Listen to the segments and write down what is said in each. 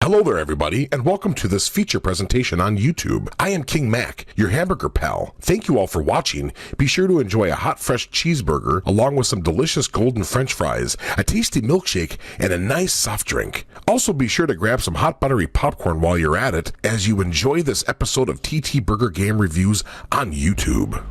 Hello there everybody, and welcome to this feature presentation on YouTube. I am King Mac, your hamburger pal. Thank you all for watching. Be sure to enjoy a hot fresh cheeseburger along with some delicious golden french fries, a tasty milkshake, and a nice soft drink. Also be sure to grab some hot buttery popcorn while you're at it as you enjoy this episode of TTBurger Game Reviews on YouTube.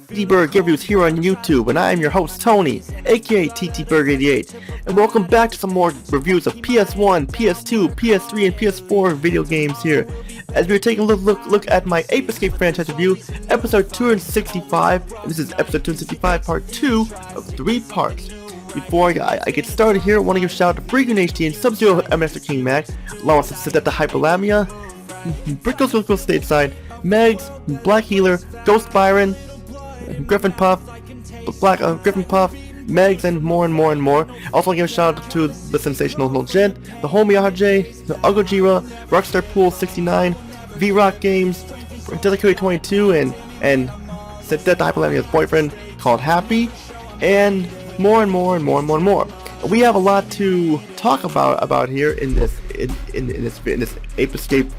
TTBurger Game Reviews here on YouTube, and I am your host Tony, aka TTBurger88, and welcome back to some more reviews of PS1, PS2, PS3, and PS4 video games here, as we're taking a look at my Ape Escape franchise review, episode 265, and this is episode 265 part 2 of 3 parts. Before I get started here, I want to give a shout out to Freakin' HD and Sub-Zero Master King Mac, along with Sidetta Hyperlamia, Brickles Stateside, Megs, Black Healer, Ghost Byron, Griffin Puff, Griffin Puff, Megs, and more. Also give a shout out to the Sensational Little Gent, the Homie RJ, the Ugojira, Rockstar Pool 69, V-Rock Games, Dedicated 22, and Sidetta Hyperlamia's boyfriend called Happy, and more. We have a lot to talk about here in this Ape Escape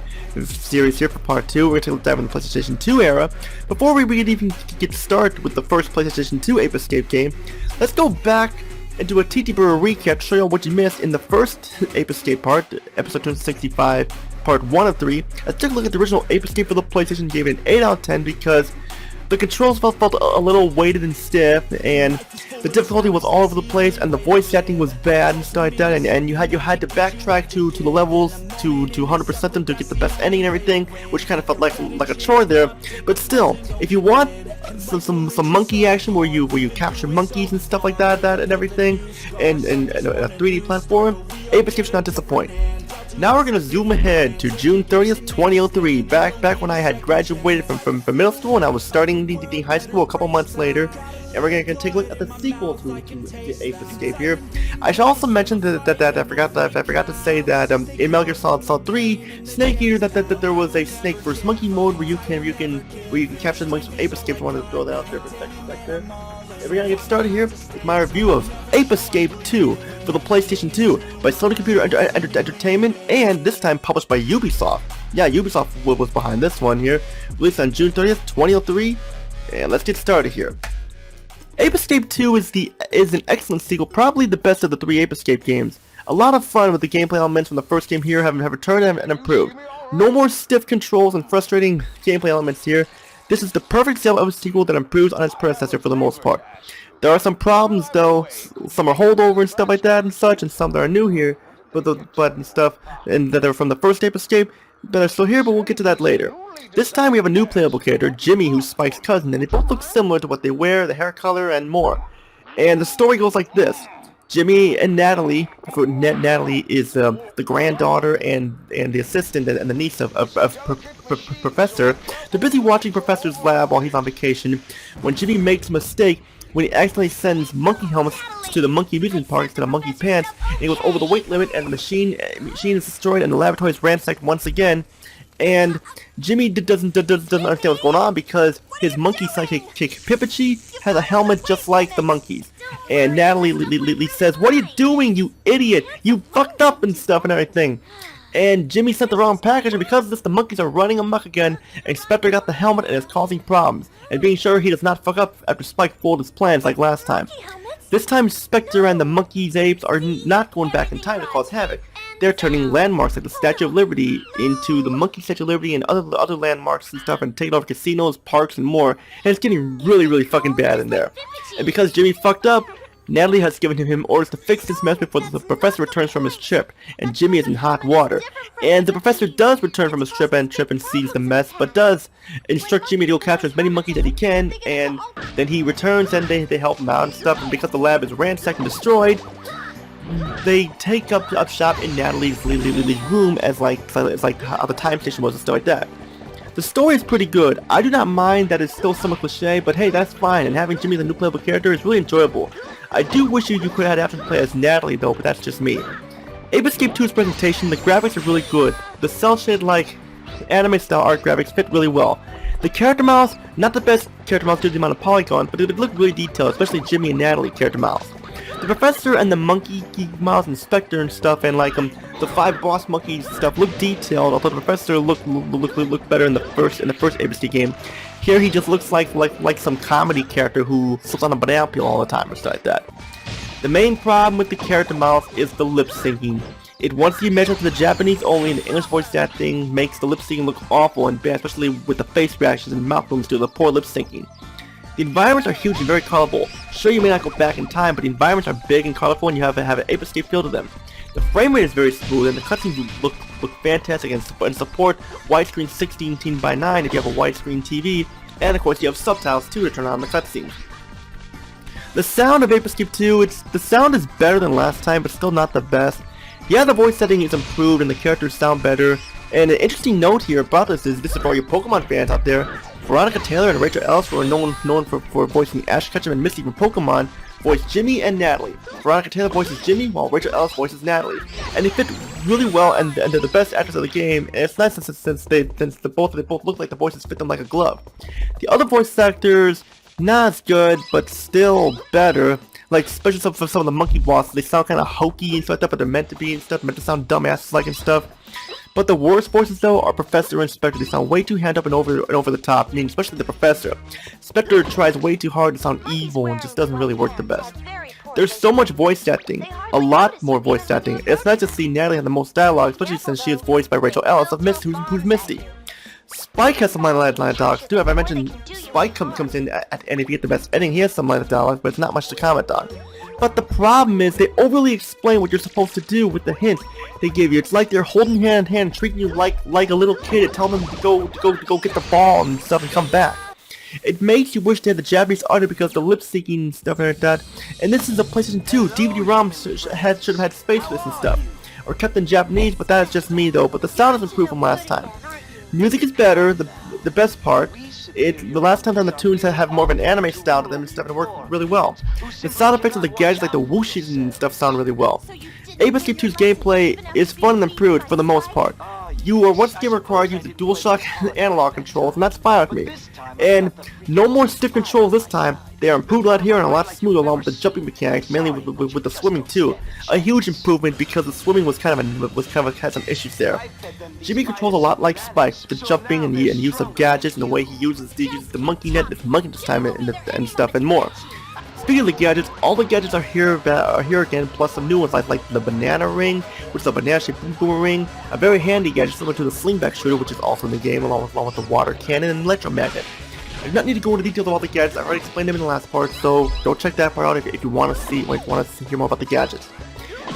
series here for part 2. We're going to dive into the PlayStation 2 era. Before we even get started with the first PlayStation 2 Ape Escape game, let's go back and do a TTBurger recap to show you what you missed in the first Ape Escape part, episode 265, part 1 of 3. Let's take a look at the original Ape Escape for the PlayStation. Gave it an 8 out of 10 because the controls felt a little weighted and stiff, and the difficulty was all over the place, and the voice acting was bad and stuff like that, and you had to backtrack to the levels to 100% them to get the best ending and everything, which kind of felt like a chore there. But still, if you want some monkey action where you capture monkeys and stuff like that and everything, and a 3D platform, Ape Escape should not disappoint. Now we're gonna zoom ahead to June 30th, 2003, back when I had graduated from middle school and I was starting high school a couple months later, and we're gonna take a look at the sequel to Ape Escape here. I should also mention that I forgot to say that in Metal Gear Solid 3 Snake Eater that there was a snake vs monkey mode where you can capture the monkeys from Ape Escape. I wanted to throw that out there for a second there. And we're gonna get started here with my review of Ape Escape 2 for the PlayStation 2 by Sony Computer Entertainment, and this time published by Ubisoft. Yeah, Ubisoft was behind this one here. Released on June 30th, 2003, and let's get started here. Ape Escape 2 is an excellent sequel, probably the best of the 3 Ape Escape games. A lot of fun with the gameplay elements from the first game here have returned and improved. No more stiff controls and frustrating gameplay elements here. This is the perfect example of a sequel that improves on its predecessor for the most part. There are some problems though. Some are holdover and stuff like that and such, and some that are new here, but that are from the first Ape Escape that are still here, but we'll get to that later. This time we have a new playable character, Jimmy, who's Spike's cousin, and they both look similar to what they wear, the hair color, and more. And the story goes like this. Jimmy and Natalie, Natalie is the granddaughter and the assistant and the niece of Professor. They're busy watching Professor's lab while he's on vacation when Jimmy makes a mistake when he accidentally sends monkey helmets to the monkey amusement park instead of monkey pants, and he goes over the weight limit, and the machine is destroyed and the laboratory is ransacked once again. And Jimmy doesn't understand what's going on because his monkey sidekick Pipichi has a helmet just like the monkeys. And Natalie says, "What are you doing, you idiot? You fucked up and stuff and everything." And Jimmy sent the wrong package, and because of this, the monkeys are running amok again. And Spectre got the helmet and is causing problems, and being sure he does not fuck up after Spike foiled his plans like last time. This time, Spectre and the monkeys' apes are not going back in time to cause havoc. They're turning landmarks like the Statue of Liberty into the Monkey Statue of Liberty and other landmarks and stuff, and taking over casinos, parks, and more. And it's getting really fucking bad in there. And because Jimmy fucked up, Natalie has given him orders to fix this mess before the professor returns from his trip, and Jimmy is in hot water. And the professor does return from his trip and sees the mess, but does instruct Jimmy to go capture as many monkeys as he can, and then he returns and they help him out and stuff, and because the lab is ransacked and destroyed, they take up shop in Natalie's room as like how the time station was and stuff like that. The story is pretty good. I do not mind that it's still somewhat cliche, but hey, that's fine, and having Jimmy as a new playable character is really enjoyable. I do wish you could have had to play as Natalie though, but that's just me. Ape Escape 2's presentation, the graphics are really good. The cel-shaded like anime style art graphics fit really well. The character models, not the best character models due to the amount of polygons, but they look really detailed, especially Jimmy and Natalie character models. The professor and the monkey models and Spectre and stuff, and like the 5 boss monkeys stuff look detailed, although the professor look better in the first Ape Escape game. Here he just looks like some comedy character who sits on a banana peel all the time or stuff like that. The main problem with the character models is the lip syncing. It wants to be measured to the Japanese only, and the English voice acting makes the lip syncing look awful and bad, especially with the face reactions and mouth movements due to the poor lip syncing. The environments are huge and very colorful. Sure, you may not go back in time, but the environments are big and colorful, and you have an Ape Escape feel to them. The frame rate is very smooth, and the cutscenes look fantastic and support widescreen 16:9 if you have a widescreen TV, and of course you have subtitles too to turn on the cutscenes. The sound of Ape Escape 2, the sound is better than last time, but still not the best. Yeah, the voice setting is improved and the characters sound better. And an interesting note here about this is for all you Pokemon fans out there. Veronica Taylor and Rachael Ellis, who are known for voicing Ash Ketchum and Misty from Pokemon, voice Jimmy and Natalie. Veronica Taylor voices Jimmy, while Rachael Ellis voices Natalie. And they fit really well, and they're the best actors of the game. And it's nice since they both look like the voices fit them like a glove. The other voice actors, not as good, but still better. Like, especially for some of the monkey bosses, they sound kind of hokey and stuff like that, but they're meant to be and stuff, meant to sound dumbasses-like and stuff. But the worst voices, though, are Professor and Spectre. They sound way too hand-up and over the top, I mean, especially the Professor. Spectre tries way too hard to sound evil and just doesn't really work the best. There's so much voice acting, a lot more voice acting. It's nice to see Natalie have the most dialogue, especially since she is voiced by Rachael Ellis of who's Misty. Spike has some line of dialogues too. If I mentioned Spike comes in and if you get the best ending, he has some line of dialogue, but it's not much to comment on. But the problem is they overly explain what you're supposed to do with the hints they give you. It's like they're holding hand in hand, treating you like a little kid, and telling them to go get the ball and stuff and come back. It makes you wish they had the Japanese audio because of the lip syncing and stuff like that. And this is a PlayStation 2. DVD-ROM should have had space for this and stuff, or kept in Japanese. But that is just me though. But the sound has improved from last time. Music is better, the best part. The last time on the tunes that have more of an anime style to them and stuff, and it worked really well. The sound effects of the gadgets like the whooshes and stuff sound really well. Ape Escape 2's gameplay is fun and improved for the most part. You are once again required to use the DualShock and analog controls, and that's fine with me. And no more stiff controls this time. They are improved a lot here and a lot smoother along with the jumping mechanics, mainly with the swimming too. A huge improvement because the swimming had some issues there. Jimmy controls a lot like Spike, the jumping and use of gadgets and the way he uses the monkey net, this monkey this time and stuff and more. Speaking of the gadgets, all the gadgets are here again, plus some new ones like the banana ring, which is a banana-shaped boomerang, a very handy gadget similar to the slingback shooter, which is also in the game, along with the water cannon and electromagnet. I do not need to go into details of all the gadgets. I already explained them in the last part, so go check that part out if you want to hear more about the gadgets.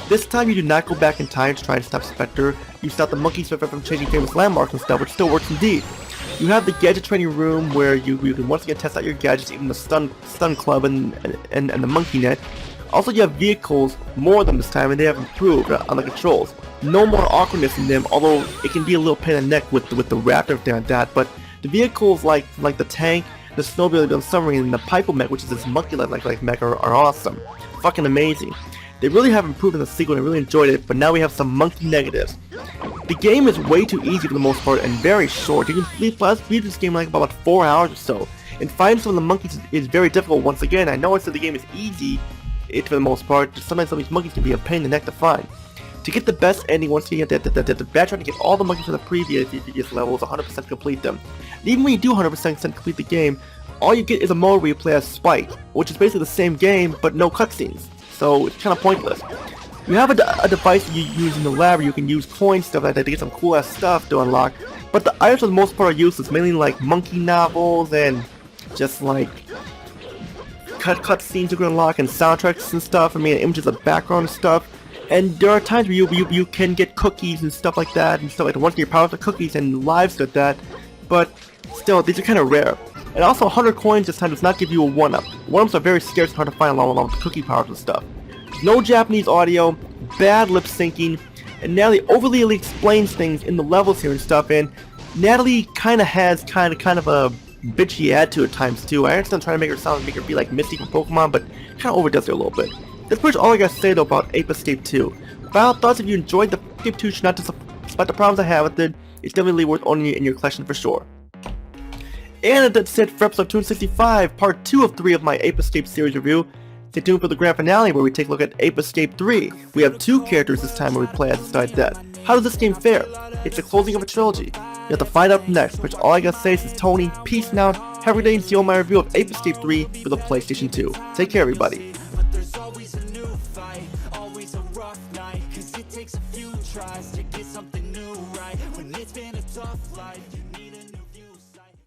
This time you do not go back in time to try and stop Spectre. You stop the monkeys from changing famous landmarks and stuff, which still works indeed. You have the gadget training room where you can once again test out your gadgets, even the stun club and the monkey net. Also, you have vehicles, more of them this time, and they have improved on the controls. No more awkwardness in them, although it can be a little pain in the neck with the raptor and everything like that. But the vehicles like the tank, the snowmobile, the submarine, and the Pipo mech, which is this monkey-like mech, are awesome. Fucking amazing. They really have improved in the sequel and I really enjoyed it, but now we have some monkey negatives. The game is way too easy for the most part and very short. You can beat this game like about 4 hours or so. And finding some of the monkeys is very difficult once again. I know I said the game is easy for the most part, but sometimes some of these monkeys can be a pain in the neck to find. To get the best ending, once again, you have to backtrack to get all the monkeys from the previous levels, 100% complete them. And even when you do 100% complete the game, all you get is a mode where you play as Spike, which is basically the same game, but no cutscenes. So it's kind of pointless. You have a device you use in the lab where you can use coins, stuff like that, to get some cool ass stuff to unlock. But the items for the most part are useless, mainly like monkey novels and just like cutscenes you can unlock and soundtracks and stuff. I mean, images of background and stuff. And there are times where you can get cookies and stuff like that and stuff like that. Once you power up the cookies and lives with that, but still these are kind of rare. And also 100 coins this time does not give you a 1-up. 1-ups are very scarce and hard to find along with the cookie powers and stuff. No Japanese audio, bad lip syncing, and Natalie overly explains things in the levels here and stuff, and Natalie kind of has kind of a bitchy attitude at times too. I understand trying to make her be like Misty from Pokemon, but kind of overdoes it a little bit. That's pretty much all I gotta say though about Ape Escape 2. Final thoughts: if you enjoyed the Escape 2, should not despite the problems I have with it, it's definitely worth owning it in your collection for sure. And that's it for episode 265, part 2 of 3 of my Ape Escape series review. Stay tuned for the grand finale where we take a look at Ape Escape 3. We have 2 characters this time where we play as besides that. How does this game fare? It's the closing of a trilogy. You have to find out next, which all I gotta say is Tony, peace now, have a good day and see you on my review of Ape Escape 3 for the PlayStation 2. Take care everybody.